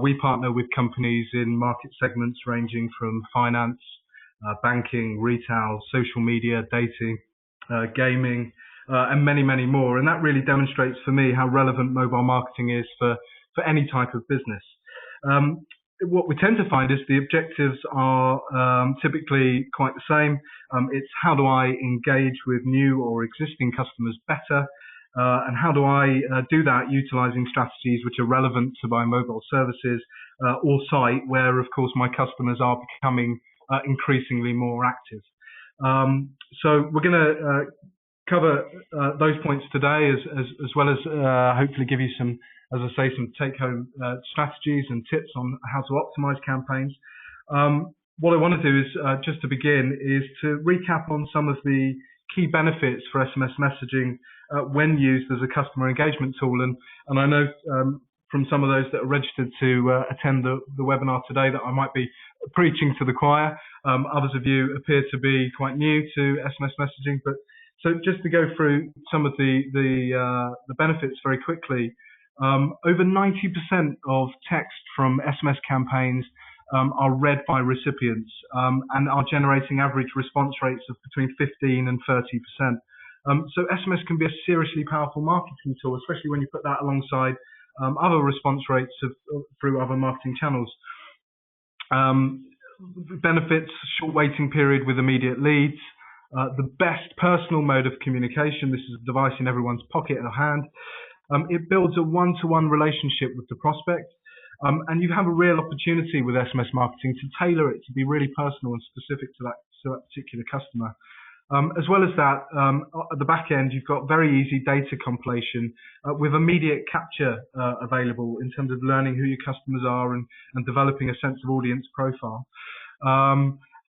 We partner with companies in market segments ranging from finance, banking, retail, social media, dating, gaming, and many, many more. And that really demonstrates for me how relevant mobile marketing is for any type of business. What we tend to find is the objectives are typically quite the same. It's how do I engage with new or existing customers better, and how do I do that utilizing strategies which are relevant to my mobile services or site where, of course, my customers are becoming increasingly more active. So we're going to cover those points today as well as hopefully give you some, as I say, some take-home strategies and tips on how to optimize campaigns. What I want to do is, just to begin, is to recap on some of the key benefits for SMS messaging when used as a customer engagement tool. And I know from some of those that are registered to attend the webinar today that I might be preaching to the choir. Others of you appear to be quite new to SMS messaging, but so just to go through some of the benefits very quickly. Over 90% of text from SMS campaigns are read by recipients and are generating average response rates of between 15 and 30%. So SMS can be a seriously powerful marketing tool, especially when you put that alongside other response rates through other marketing channels. Benefits: short waiting period with immediate leads, the best personal mode of communication. This is a device in everyone's pocket or hand. It builds a one-to-one relationship with the prospect, and you have a real opportunity with SMS marketing to tailor it to be really personal and specific to that particular customer. As well as that, at the back end, you've got very easy data compilation with immediate capture available in terms of learning who your customers are and developing a sense of audience profile.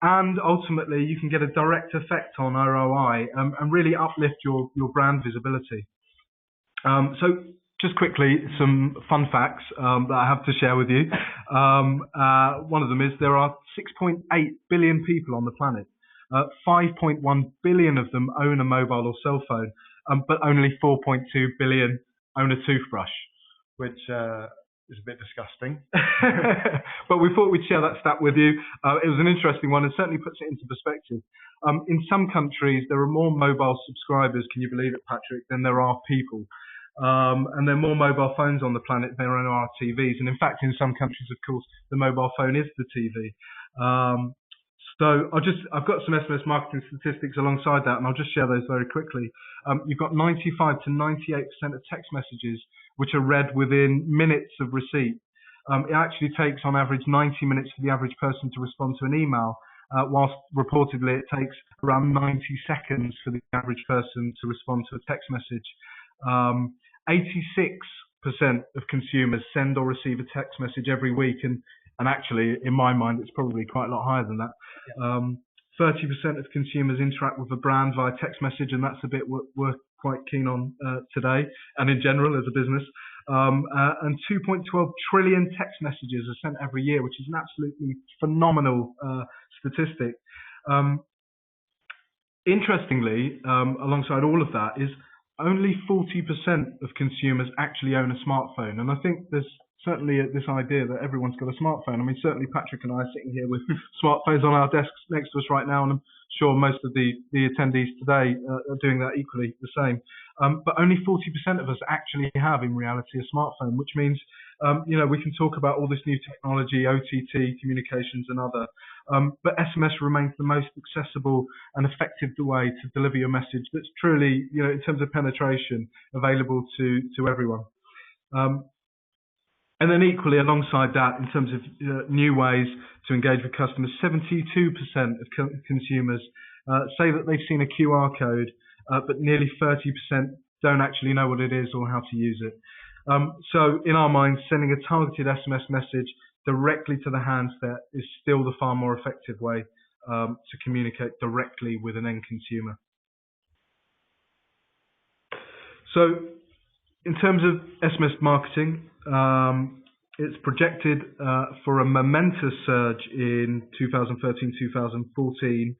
And ultimately, you can get a direct effect on ROI and really uplift your brand visibility. So just quickly, some fun facts that I have to share with you. One of them is there are 6.8 billion people on the planet. 5.1 billion of them own a mobile or cell phone, but only 4.2 billion own a toothbrush, which is a bit disgusting. But we thought we'd share that stat with you. It was an interesting one and certainly puts it into perspective. In some countries, there are more mobile subscribers, can you believe it, Patrick, than there are people. And there are more mobile phones on the planet than there are TVs. And in fact, in some countries, of course, the mobile phone is the TV. So I've got some SMS marketing statistics alongside that, and I'll just share those very quickly. You've got 95 to 98% of text messages which are read within minutes of receipt. It actually takes on average 90 minutes for the average person to respond to an email, whilst reportedly it takes around 90 seconds for the average person to respond to a text message. 86% of consumers send or receive a text message every week, and actually, in my mind, it's probably quite a lot higher than that. 30% of consumers interact with a brand via text message, and that's a bit we're quite keen on today, and in general as a business. And 2.12 trillion text messages are sent every year, which is an absolutely phenomenal statistic. Interestingly, alongside all of that, is only 40% of consumers actually own a smartphone, and I think there's certainly this idea that everyone's got a smartphone. I mean, certainly Patrick and I are sitting here with smartphones on our desks next to us right now, and I'm sure most of the attendees today are doing that equally the same. But only 40% of us actually have, in reality, a smartphone, which means, we can talk about all this new technology, OTT, communications and other, but SMS remains the most accessible and effective way to deliver your message that's truly, in terms of penetration, available to everyone. And then equally alongside that, in terms of new ways to engage with customers, 72% of consumers say that they've seen a QR code, but nearly 30% don't actually know what it is or how to use it. So in our minds, sending a targeted SMS message directly to the handset is still the far more effective way to communicate directly with an end consumer. So in terms of SMS marketing, it's projected for a momentous surge in 2013-2014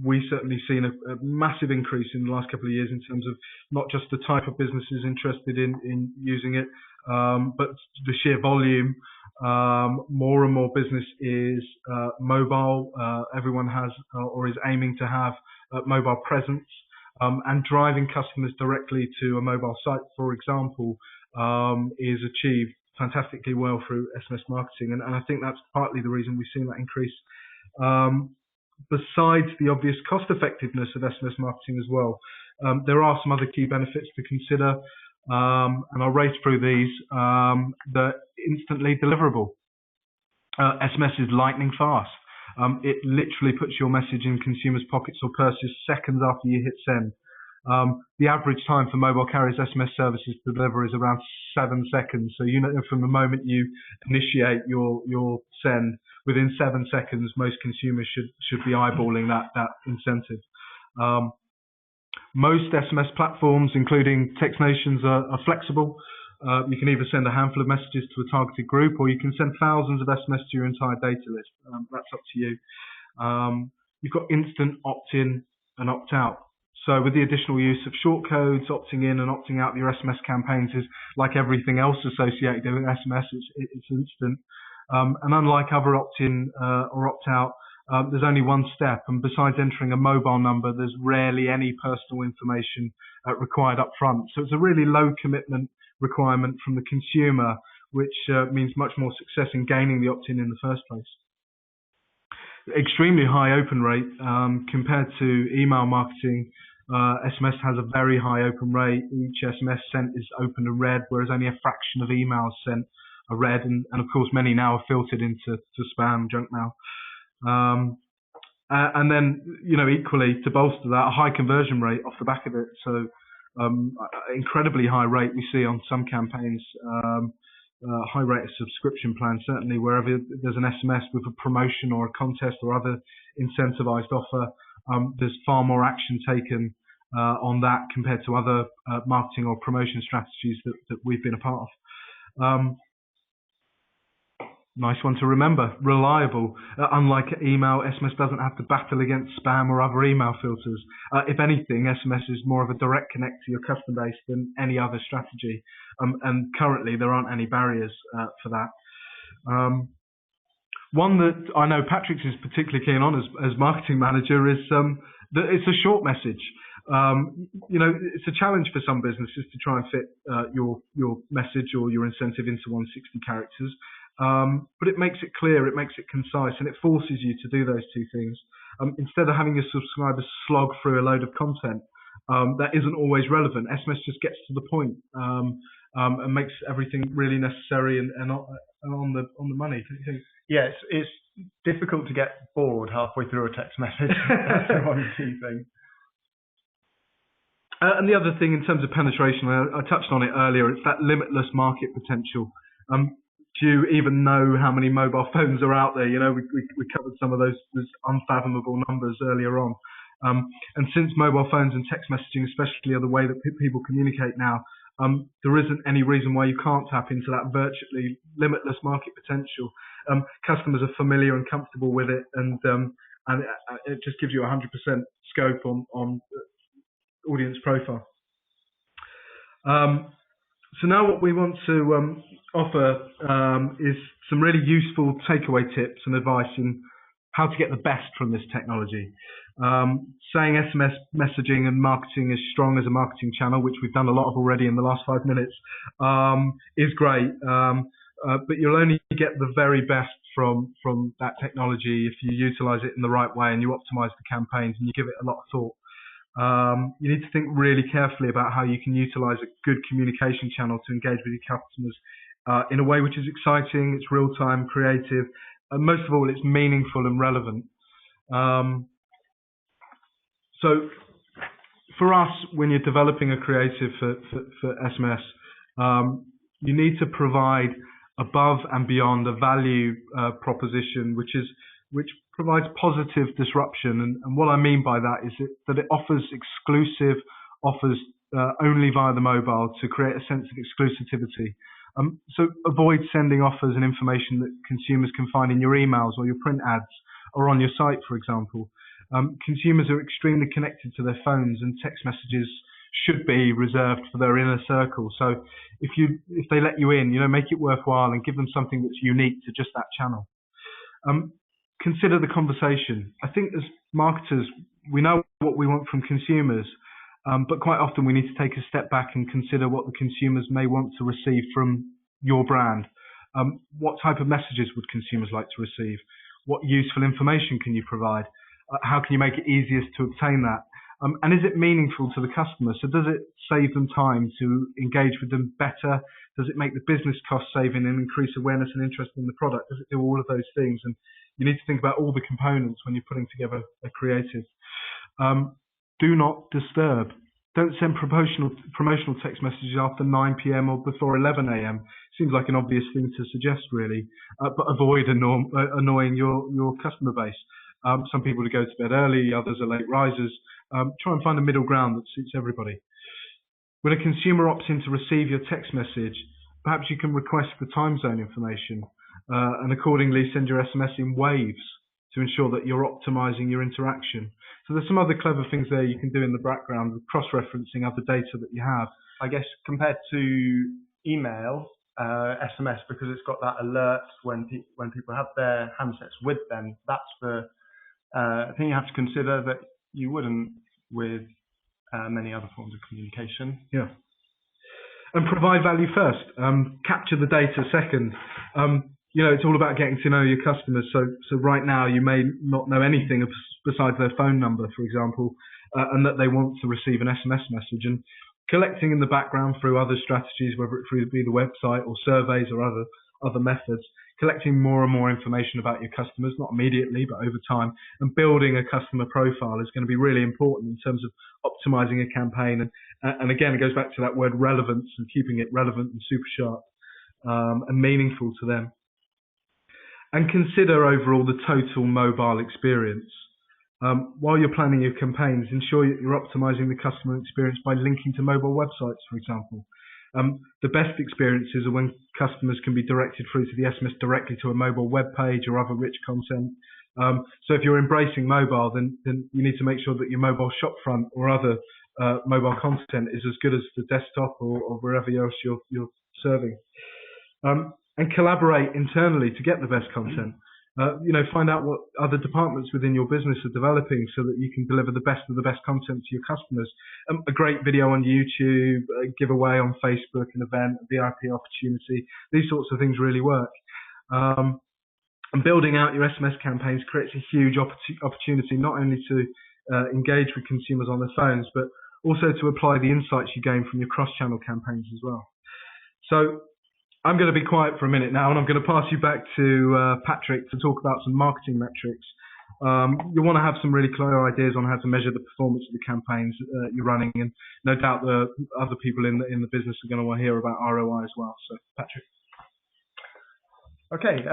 We've certainly seen a massive increase in the last couple of years in terms of not just the type of businesses interested in using it, but the sheer volume. More and more business is mobile. Everyone has or is aiming to have mobile presence, and driving customers directly to a mobile site, for example, is achieved fantastically well through SMS marketing, and I think that's partly the reason we've seen that increase. Besides the obvious cost effectiveness of SMS marketing as well, there are some other key benefits to consider, and I'll race through these. The instantly deliverable. SMS is lightning fast. It literally puts your message in consumers' pockets or purses seconds after you hit send. The average time for mobile carriers' SMS services to deliver is around 7 seconds. So you know, from the moment you initiate your send, within 7 seconds, most consumers should be eyeballing that incentive. Most SMS platforms, including txtNation, are flexible. You can either send a handful of messages to a targeted group, or you can send thousands of SMS to your entire data list. That's up to you. You've got instant opt-in and opt-out. So with the additional use of shortcodes, opting in and opting out of your SMS campaigns is like everything else associated with SMS. It's instant. And unlike other opt-in or opt-out, there's only one step. And besides entering a mobile number, there's rarely any personal information required up front. So it's a really low commitment requirement from the consumer, which means much more success in gaining the opt-in in the first place. Extremely high open rate compared to email marketing. SMS has a very high open rate. Each SMS sent is opened and read, whereas only a fraction of emails sent are read, and of course many now are filtered into spam, junk mail. And then, you know, equally to bolster that, a high conversion rate off the back of it. So incredibly high rate we see on some campaigns. High rate of subscription plans, certainly wherever there's an SMS with a promotion or a contest or other incentivized offer, there's far more action taken on that compared to other marketing or promotion strategies that we've been a part of. Nice one to remember, reliable. Unlike email, SMS doesn't have to battle against spam or other email filters. If anything, SMS is more of a direct connect to your customer base than any other strategy. And currently there aren't any barriers for that. One that I know Patrick's is particularly keen on as marketing manager is that it's a short message. You know, it's a challenge for some businesses to try and fit your message or your incentive into 160 characters. But it makes it clear, it makes it concise, and it forces you to do those two things. Instead of having your subscribers slog through a load of content that isn't always relevant, SMS just gets to the point and makes everything really necessary and on the money. Yes, it's difficult to get bored halfway through a text message. That's the one key thing. And the other thing in terms of penetration, I touched on it earlier, it's that limitless market potential. Do you even know how many mobile phones are out there? You know, we covered some of those unfathomable numbers earlier on. And since mobile phones and text messaging especially are the way that people communicate now, there isn't any reason why you can't tap into that virtually limitless market potential. Customers are familiar and comfortable with it, and it just gives you 100% scope on audience profile. So now what we want to offer is some really useful takeaway tips and advice in how to get the best from this technology. Saying SMS messaging and marketing is strong as a marketing channel, which we've done a lot of already in the last 5 minutes, is great. But you'll only get the very best from that technology if you utilize it in the right way and you optimize the campaigns and you give it a lot of thought. You need to think really carefully about how you can utilize a good communication channel to engage with your customers in a way which is exciting, it's real-time, creative, and most of all, it's meaningful and relevant. So for us, when you're developing a creative for SMS, you need to provide above and beyond a value proposition, which provides positive disruption. And what I mean by that is that it offers exclusive offers only via the mobile to create a sense of exclusivity. So avoid sending offers and information that consumers can find in your emails or your print ads or on your site, for example. Consumers are extremely connected to their phones, and text messages should be reserved for their inner circle. So if they let you in, make it worthwhile and give them something that's unique to just that channel. Consider the conversation. I think as marketers, we know what we want from consumers, but quite often we need to take a step back and consider what the consumers may want to receive from your brand. What type of messages would consumers like to receive? What useful information can you provide? How can you make it easiest to obtain that? And is it meaningful to the customer? So does it save them time to engage with them better? Does it make the business cost saving and increase awareness and interest in the product? Does it do all of those things? And you need to think about all the components when you're putting together a creative. Do not disturb. Don't send promotional text messages after 9 p.m. or before 11 a.m. Seems like an obvious thing to suggest, really, but avoid annoying your customer base. Some people go to bed early, others are late risers. Try and find a middle ground that suits everybody. When a consumer opts in to receive your text message, perhaps you can request the time zone information and accordingly send your SMS in waves to ensure that you're optimizing your interaction. So there's some other clever things there you can do in the background with cross-referencing other data that you have. I guess compared to email, SMS, because it's got that alert when people have their handsets with them, that's the thing you have to consider that you wouldn't with many other forms of communication. Yeah. And provide value first. Capture the data second. It's all about getting to know your customers. So right now you may not know anything besides their phone number, for example, and that they want to receive an SMS message. And collecting in the background through other strategies, whether it be the website or surveys or other methods, collecting more and more information about your customers, not immediately, but over time, and building a customer profile is going to be really important in terms of optimizing a campaign. And again, it goes back to that word relevance and keeping it relevant and super sharp and meaningful to them. And consider overall the total mobile experience. While you're planning your campaigns, ensure you're optimizing the customer experience by linking to mobile websites, for example. The best experiences are when customers can be directed through to the SMS directly to a mobile web page or other rich content. So if you're embracing mobile, then you need to make sure that your mobile shopfront or other mobile content is as good as the desktop or wherever else you're serving. And collaborate internally to get the best content. Find out what other departments within your business are developing so that you can deliver the best of the best content to your customers. A great video on YouTube, a giveaway on Facebook, an event, a VIP opportunity. These sorts of things really work. And building out your SMS campaigns creates a huge opportunity not only to engage with consumers on their phones, but also to apply the insights you gain from your cross-channel campaigns as well. So I'm going to be quiet for a minute now, and I'm going to pass you back to Patrick to talk about some marketing metrics. You want to have some really clear ideas on how to measure the performance of the campaigns you're running, and no doubt the other people in the business are going to want to hear about ROI as well. So, Patrick. Okay.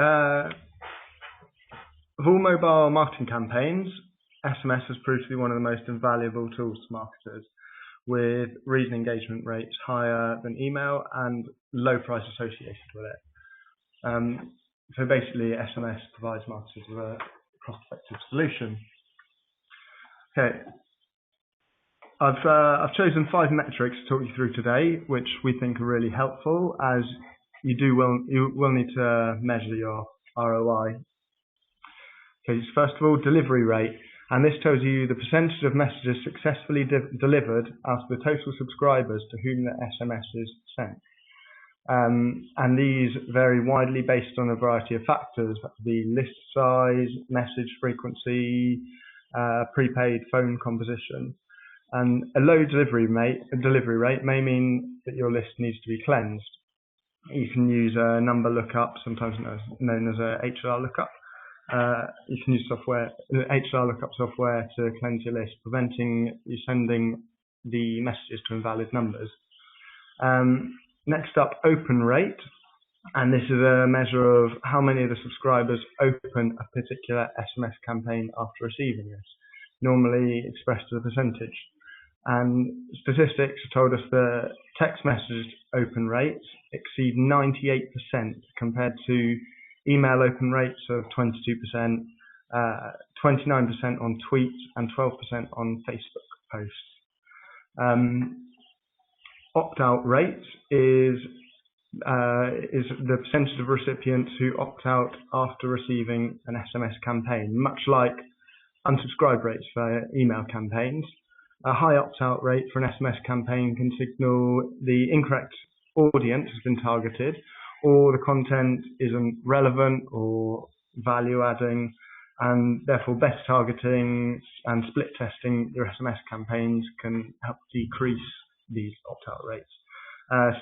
Of all mobile marketing campaigns, SMS has proved to be one of the most invaluable tools to marketers, with reason engagement rates higher than email and low price associated with it. So basically, SMS provides marketers with a cost-effective solution. Okay, I've chosen 5 metrics to talk you through today, which we think are really helpful, as you will need to measure your ROI. Okay, so first of all, delivery rate. And this tells you the percentage of messages successfully delivered out of the total subscribers to whom the SMS is sent. And these vary widely based on a variety of factors. That could be list size, message frequency, prepaid phone composition. And a low delivery rate may mean that your list needs to be cleansed. You can use a number lookup, sometimes known as a HR lookup. You can use HR lookup software to cleanse your list, preventing you sending the messages to invalid numbers. Next up, open rate, and this is a measure of how many of the subscribers open a particular SMS campaign after receiving this, normally expressed as a percentage. And statistics have told us that text message open rates exceed 98% compared to email open rates of 22%, 29% on tweets, and 12% on Facebook posts. Opt-out rate is the percentage of recipients who opt out after receiving an SMS campaign, much like unsubscribe rates for email campaigns. A high opt-out rate for an SMS campaign can signal the incorrect audience has been targeted, or the content isn't relevant or value-adding, and therefore better targeting and split testing your SMS campaigns can help decrease these opt-out rates.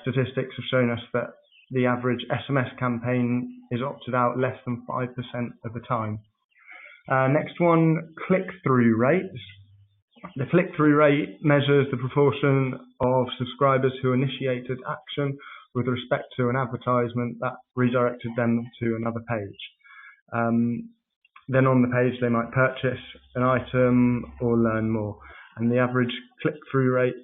Statistics have shown us that the average SMS campaign is opted out less than 5% of the time. Next one, click-through rates. The click-through rate measures the proportion of subscribers who initiated action with respect to an advertisement that redirected them to another page. Then on the page they might purchase an item or learn more. And the average click-through rate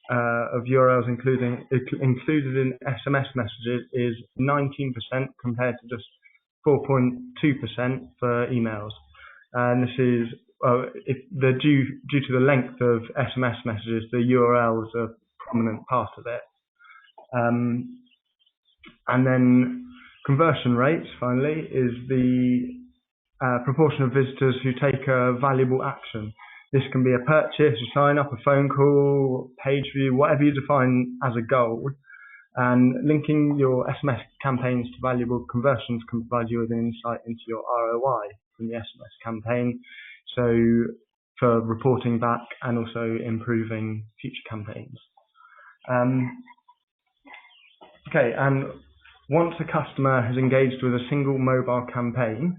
of URLs included in SMS messages is 19% compared to just 4.2% for emails. And this is due to the length of SMS messages, the URL is a prominent part of it. And then conversion rates, finally, is the proportion of visitors who take a valuable action. This can be a purchase, a sign up, a phone call, page view, whatever you define as a goal. And linking your SMS campaigns to valuable conversions can provide you with an insight into your ROI from the SMS campaign, so for reporting back and also improving future campaigns. Okay, and once a customer has engaged with a single mobile campaign,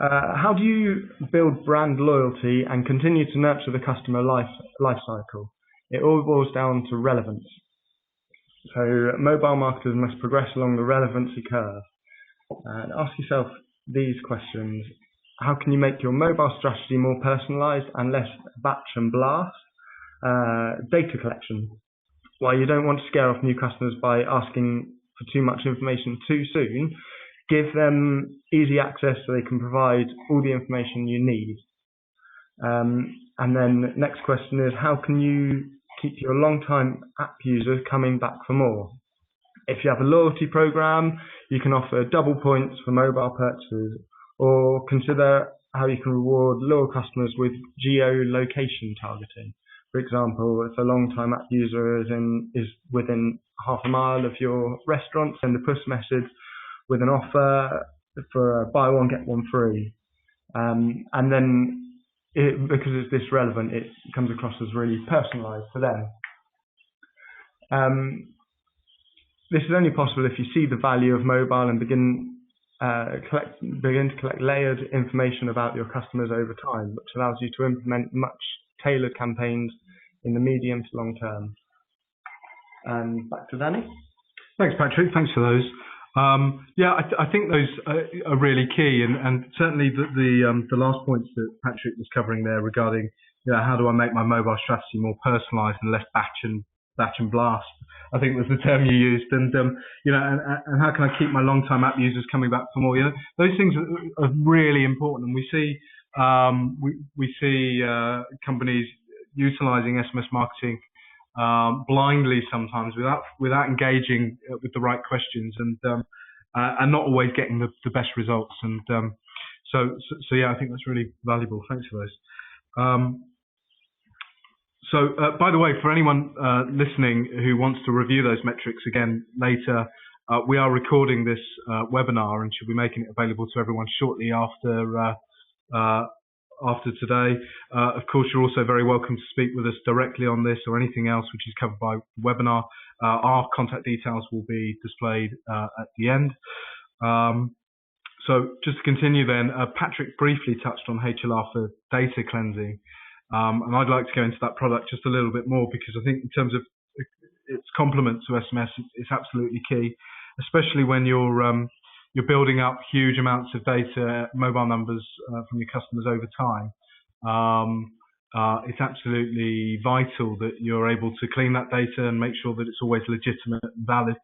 how do you build brand loyalty and continue to nurture the customer life cycle? It all boils down to relevance. So mobile marketers must progress along the relevancy curve and ask yourself these questions. How can you make your mobile strategy more personalized and less batch and blast? Data collection. While you don't want to scare off new customers by asking for too much information too soon, give them easy access so they can provide all the information you need. And then next question is, how can you keep your long-time app users coming back for more? If you have a loyalty program, you can offer double points for mobile purchases, or consider how you can reward loyal customers with geolocation targeting. For example, if a long-time app user is within half a mile of your restaurant, send a push message with an offer for a buy one, get one free. And then because it's this relevant, it comes across as really personalized to them. This is only possible if you see the value of mobile and begin to collect layered information about your customers over time, which allows you to implement much tailored campaigns in the medium to long term. And back to Danny. Thanks, Patrick. Thanks for those. I think those are really key, and certainly the last points that Patrick was covering there regarding, how do I make my mobile strategy more personalised and less batch and blast, I think was the term you used, and and how can I keep my long-time app users coming back for more? Those things are really important, and we see companies utilising SMS marketing blindly sometimes without engaging with the right questions and not always getting the best results. And so I think that's really valuable. Thanks for those. By the way, for anyone listening who wants to review those metrics again later, we are recording this webinar and should be making it available to everyone shortly after today. Of course, you're also very welcome to speak with us directly on this or anything else which is covered by the webinar. Our contact details will be displayed at the end. So just to continue then, Patrick briefly touched on HLR for data cleansing. And I'd like to go into that product just a little bit more, because I think in terms of its complement to SMS, it's absolutely key, especially when you're building up huge amounts of data, mobile numbers from your customers over time. It's absolutely vital that you're able to clean that data and make sure that it's always legitimate and valid.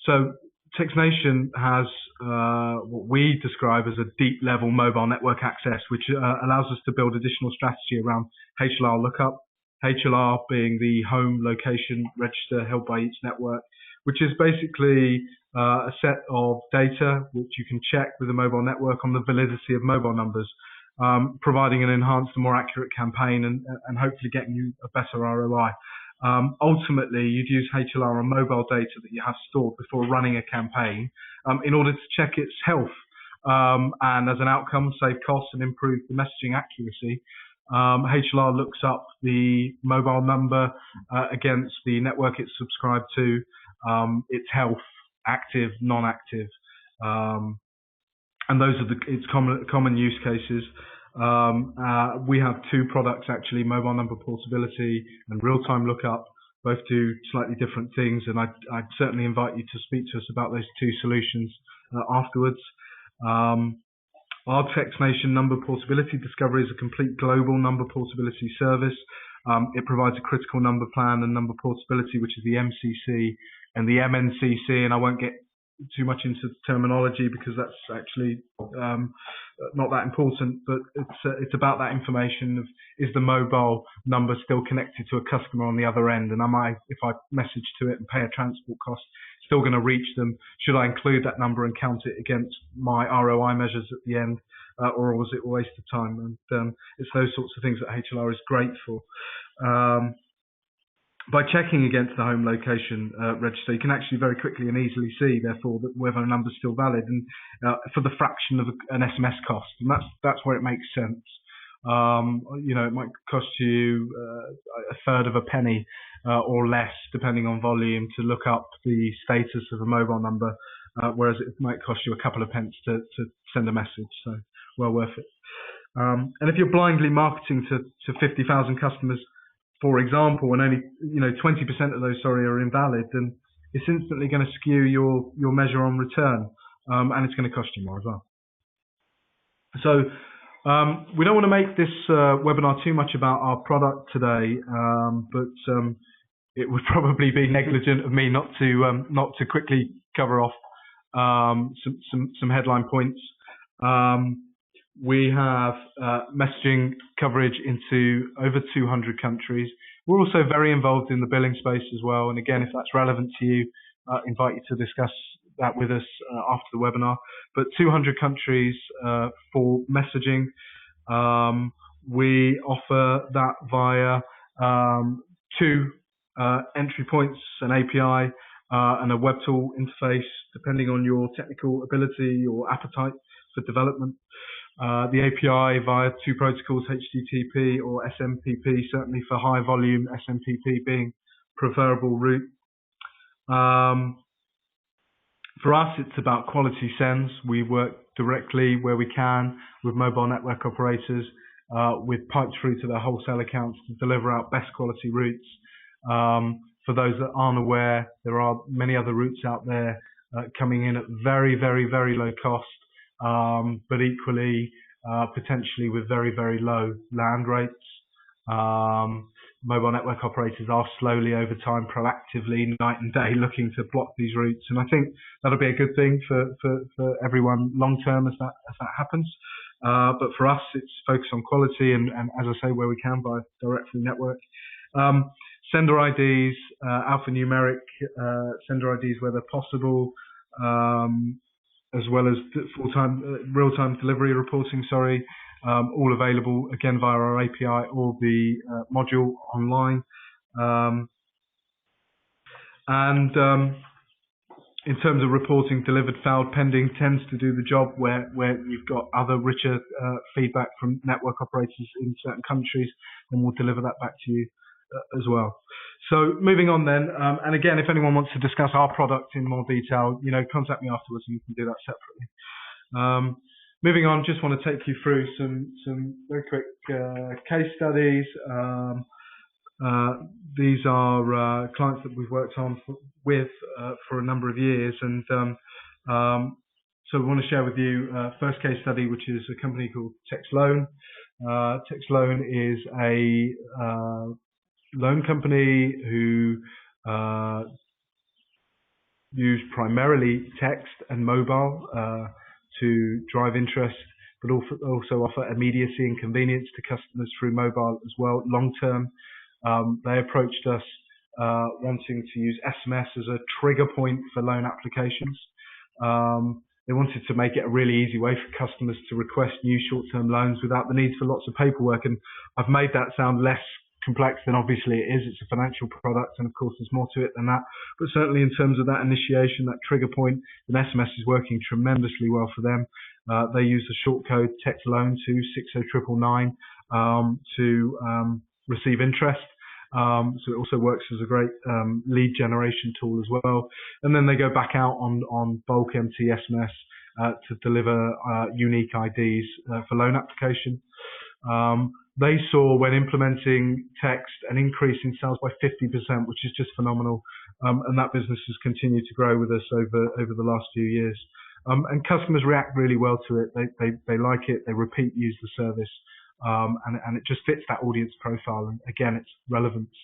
So txtNation has what we describe as a deep level mobile network access, which allows us to build additional strategy around HLR lookup. HLR being the home location register held by each network, which is basically a set of data which you can check with a mobile network on the validity of mobile numbers, providing an enhanced and more accurate campaign and hopefully getting you a better ROI. Ultimately, you'd use HLR on mobile data that you have stored before running a campaign in order to check its health and as an outcome save costs and improve the messaging accuracy. HLR looks up the mobile number against the network it's subscribed to, its health, active, non-active, and those are its common use cases. We have two products actually, mobile number portability and real-time lookup, both do slightly different things, and I'd certainly invite you to speak to us about those two solutions afterwards. Our txtNation number portability discovery is a complete global number portability service. It provides a critical number plan and number portability, which is the MCC and the MNCC, and I won't get too much into terminology because that's actually not that important, but it's about that information of, is the mobile number still connected to a customer on the other end, and if I message to it and pay a transport cost, still going to reach them? Should I include that number and count it against my ROI measures at the end, or was it a waste of time? And it's those sorts of things that HLR is great for. By checking against the home location register, you can actually very quickly and easily see, therefore, that whether a number is still valid, and for the fraction of an SMS cost, and that's where it makes sense. It might cost you a third of a penny or less, depending on volume, to look up the status of a mobile number, whereas it might cost you a couple of pence to send a message. So, well worth it. And if you're blindly marketing to 50,000 customers, for example, and only 20% of those are invalid, then it's instantly going to skew your measure on return, and it's going to cost you more as well. So we don't want to make this webinar too much about our product today, but it would probably be negligent of me not to quickly cover off some headline points. We have messaging coverage into over 200 countries. We're also very involved in the billing space as well. And again, if that's relevant to you, invite you to discuss that with us after the webinar. But 200 countries for messaging. We offer that via two entry points, an API and a web tool interface, depending on your technical ability or appetite for development. The API via two protocols, HTTP or SMTP, certainly for high volume, SMTP being preferable route. For us, it's about quality sends. We work directly where we can with mobile network operators, with pipes through to their wholesale accounts to deliver out best quality routes. For those that aren't aware, there are many other routes out there coming in at very, very, very low cost. But equally, potentially with very, very low land rates. Mobile network operators are slowly over time, proactively, night and day, looking to block these routes. And I think that'll be a good thing for everyone long term as that happens. But for us, it's focused on quality and as I say, where we can, by directly network. Sender IDs, alphanumeric sender IDs where they're possible, as well as real-time delivery reporting, all available again via our API or the module online. In terms of reporting, delivered, failed, pending tends to do the job where you've got other richer feedback from network operators in certain countries, and we'll deliver that back to you as well. So moving on then, and again, if anyone wants to discuss our product in more detail, contact me afterwards and we can do that separately. Moving on, just want to take you through some very quick case studies. These are clients that we've worked on with for a number of years, and so we want to share with you first case study, which is a company called txLoan. txLoan is a loan company who use primarily text and mobile to drive interest, but also offer immediacy and convenience to customers through mobile as well. Long term, they approached us wanting to use SMS as a trigger point for loan applications. They wanted to make it a really easy way for customers to request new short-term loans without the need for lots of paperwork. And I've made that sound less complex than obviously it is. It's a financial product, and of course there's more to it than that. But certainly in terms of that initiation, that trigger point, then SMS is working tremendously well for them. They use the short code text loan to 60999 to receive interest. So it also works as a great lead generation tool as well. And then they go back out on bulk MT SMS to deliver unique IDs for loan application. They saw, when implementing text, an increase in sales by 50%, which is just phenomenal. And that business has continued to grow with us over the last few years. And customers react really well to it. They like it. They repeat use the service. And it just fits that audience profile, and again, it's relevance.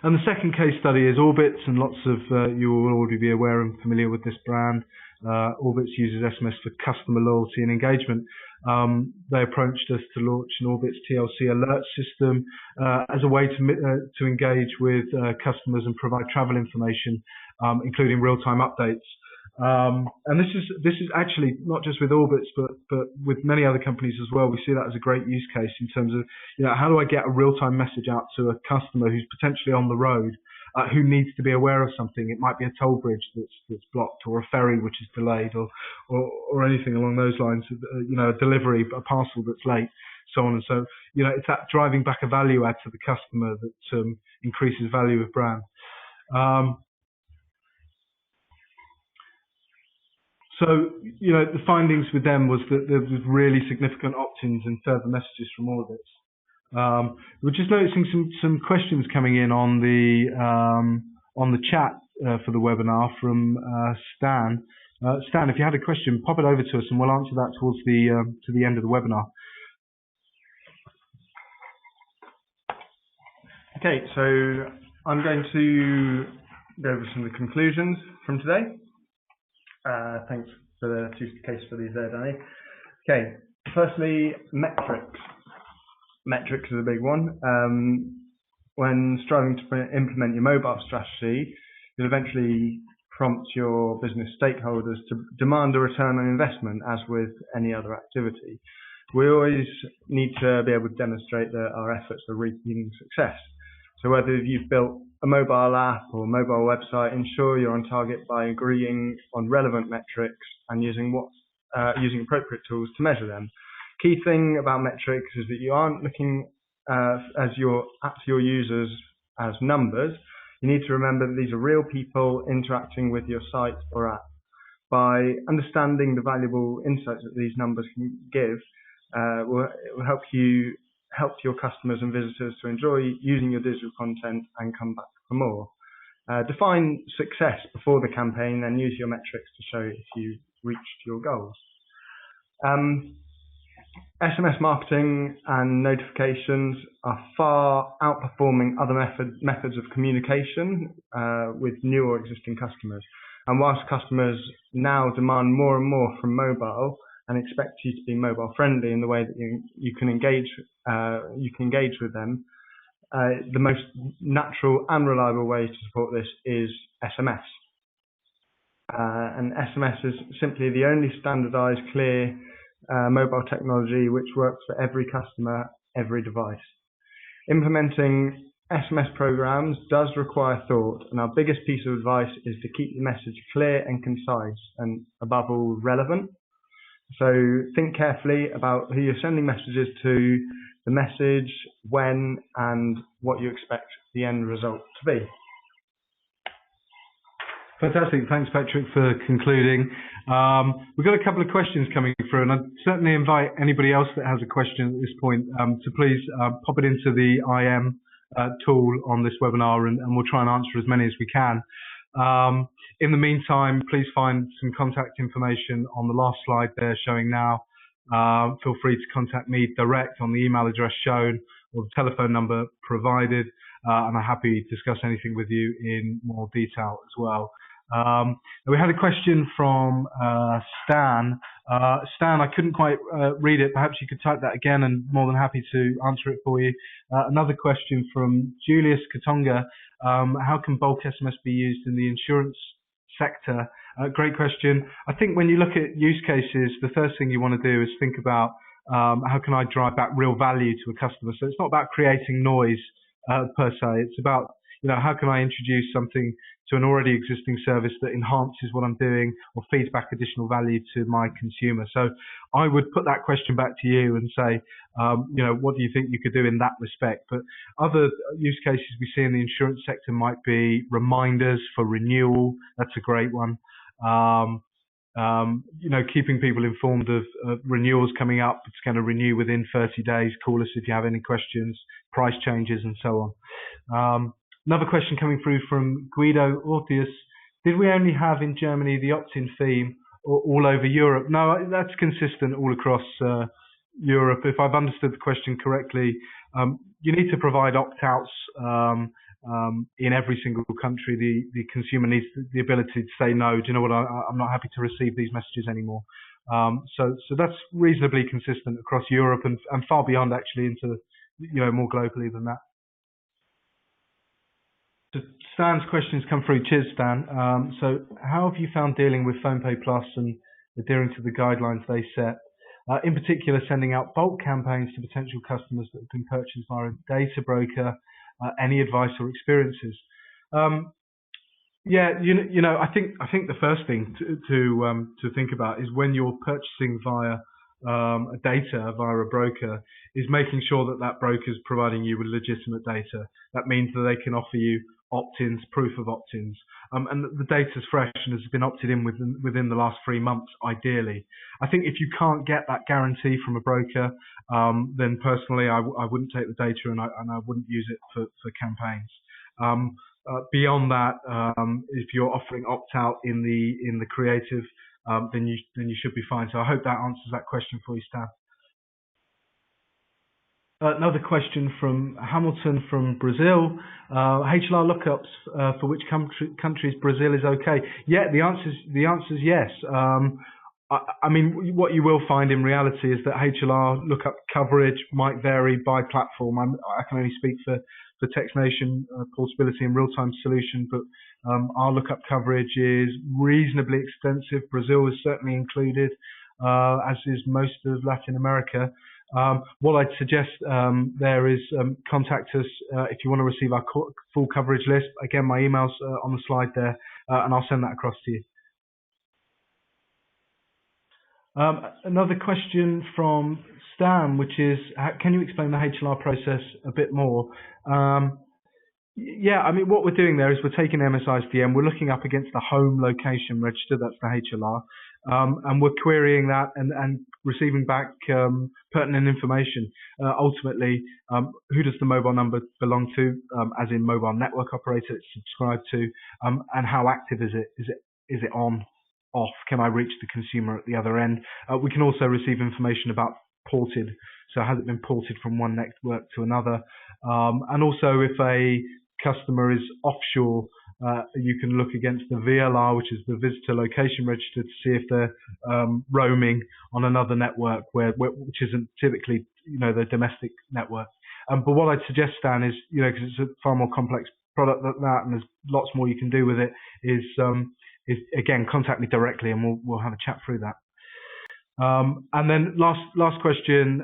And the second case study is Orbitz, and lots of you will already be aware and familiar with this brand. Orbitz uses SMS for customer loyalty and engagement. They approached us to launch an Orbitz TLC alert system as a way to engage with customers and provide travel information, including real-time updates. And this is actually not just with Orbitz, but with many other companies as well. We see that as a great use case in terms of, how do I get a real-time message out to a customer who's potentially on the road, who needs to be aware of something. It might be a toll bridge that's blocked, or a ferry which is delayed, or anything along those lines. A delivery, a parcel that's late, so on and so. It's that driving back a value add to the customer that increases value of brand. So, the findings with them was that there was really significant opt-ins and further messages from all of it. We're just noticing some questions coming in on the chat for the webinar from Stan. Stan, if you had a question, pop it over to us and we'll answer that towards the end of the webinar. Okay, so I'm going to go over some of the conclusions from today. Thanks for the two case studies there, Danny. Okay, firstly, metrics. Metrics is a big one. When striving to implement your mobile strategy, you'll eventually prompt your business stakeholders to demand a return on investment, as with any other activity. We always need to be able to demonstrate that our efforts are reaping success. So whether you've built a mobile app or mobile website, ensure you're on target by agreeing on relevant metrics and using appropriate tools to measure them. Key thing about metrics is that you aren't looking at your users as numbers. You need to remember that these are real people interacting with your site or app. By understanding the valuable insights that these numbers can give, it will help your customers and visitors to enjoy using your digital content and come back for more. Define success before the campaign and use your metrics to show if you reached your goals. SMS marketing and notifications are far outperforming other methods of communication with new or existing customers. And whilst customers now demand more and more from mobile and expect you to be mobile friendly in the way that you can engage with them, the most natural and reliable way to support this is SMS. And SMS is simply the only standardized, clear mobile technology which works for every customer, every device. Implementing SMS programs does require thought, and our biggest piece of advice is to keep the message clear and concise, and above all, relevant. So think carefully about who you're sending messages to, the message, when, and what you expect the end result to be. Fantastic. Thanks, Patrick, for concluding. We've got a couple of questions coming through, and I'd certainly invite anybody else that has a question at this point to please pop it into the IM tool on this webinar, and we'll try and answer as many as we can. In the meantime, please find some contact information on the last slide there showing now. Feel free to contact me direct on the email address shown or the telephone number provided. and I'm happy to discuss anything with you in more detail as well. We had a question from Stan. Stan, I couldn't quite read it. Perhaps you could type that again, and more than happy to answer it for you. Another question from Julius Katonga. How can bulk SMS be used in the insurance sector? Great question. I think when you look at use cases, the first thing you want to do is think about how can I drive back real value to a customer. So it's not about creating noise per se. It's about, how can I introduce something to an already existing service that enhances what I'm doing or feeds back additional value to my consumer. So I would put that question back to you and say, what do you think you could do in that respect? But other use cases we see in the insurance sector might be reminders for renewal. That's a great one. Keeping people informed of renewals coming up. It's going to renew within 30 days. Call us if you have any questions, price changes, and so on. Another question coming through from Guido Ortius. Did we only have in Germany the opt-in theme all over Europe? No, that's consistent all across Europe. If I've understood the question correctly, you need to provide opt-outs in every single country. The consumer needs the ability to say, no, do you know what, I'm not happy to receive these messages anymore. So that's reasonably consistent across Europe and far beyond, actually, into more globally than that. So Stan's questions come through. Cheers, Stan. So how have you found dealing with PhonePay Plus and adhering to the guidelines they set? In particular, sending out bulk campaigns to potential customers that have been purchased via a data broker. Any advice or experiences? I think the first thing to think about is when you're purchasing via a broker, is making sure that broker is providing you with legitimate data. That means that they can offer you opt-ins, proof of opt-ins, and the data's fresh and has been opted in within the last 3 months, ideally. I think if you can't get that guarantee from a broker, then personally I wouldn't take the data and I wouldn't use it for campaigns. Beyond that, if you're offering opt-out in the creative, then you should be fine. So I hope that answers that question for you, Stan. Another question from Hamilton from Brazil. HLR lookups for which countries Brazil is okay? Yeah, the answer is yes. I mean, what you will find in reality is that HLR lookup coverage might vary by platform. I can only speak for txtNation portability and real-time solution, but our lookup coverage is reasonably extensive. Brazil is certainly included, as is most of Latin America. What I'd suggest there is contact us if you want to receive our full coverage list. Again, my email's on the slide there, and I'll send that across to you. Another question from Stan, which is, can you explain the HLR process a bit more? Yeah, I mean, what we're doing there is we're taking MSISDM, we're looking up against the home location register, that's the HLR, and we're querying that and receiving back pertinent information. Ultimately, who does the mobile number belong to, as in mobile network operator it's subscribed to, and how active is it? Is it on, off? Can I reach the consumer at the other end? We can also receive information about ported, so has it been ported from one network to another? And also, if a customer is offshore, you can look against the VLR, which is the visitor location register, to see if they're roaming on another network which isn't typically the domestic network. But what I'd suggest, Stan, is because it's a far more complex product than that, and there's lots more you can do with it, is again, contact me directly and we'll have a chat through that. And then last question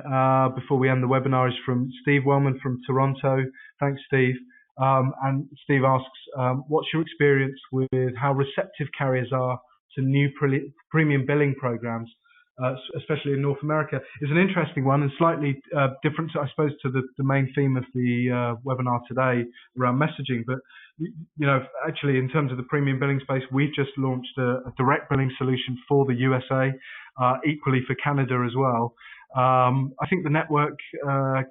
before we end the webinar is from Steve Wellman from Toronto. Thanks, Steve. And Steve asks, what's your experience with how receptive carriers are to new premium billing programs, especially in North America? It's an interesting one and slightly different, I suppose, to the main theme of the webinar today around messaging. But actually, in terms of the premium billing space, we've just launched a direct billing solution for the USA, equally for Canada as well. I think the network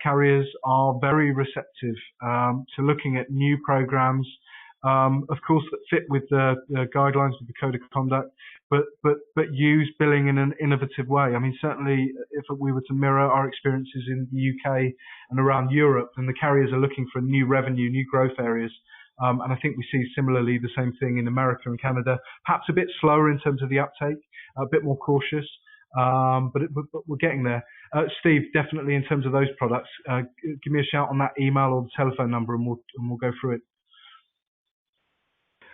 carriers are very receptive to looking at new programs of course, that fit with the guidelines of the code of conduct, but use billing in an innovative way. I mean, certainly if we were to mirror our experiences in the UK and around Europe, then the carriers are looking for new revenue, new growth areas. And I think we see similarly the same thing in America and Canada, perhaps a bit slower in terms of the uptake, a bit more cautious, but we're getting there. Steve, definitely in terms of those products, give me a shout on that email or the telephone number, and we'll go through it.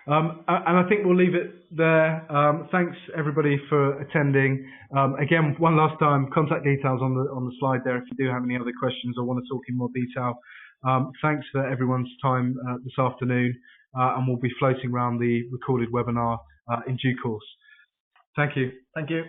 And I think we'll leave it there. Thanks everybody for attending. Again, one last time, contact details on the slide there if you do have any other questions or want to talk in more detail. Thanks for everyone's time this afternoon, and we'll be floating around the recorded webinar in due course. Thank you. Thank you.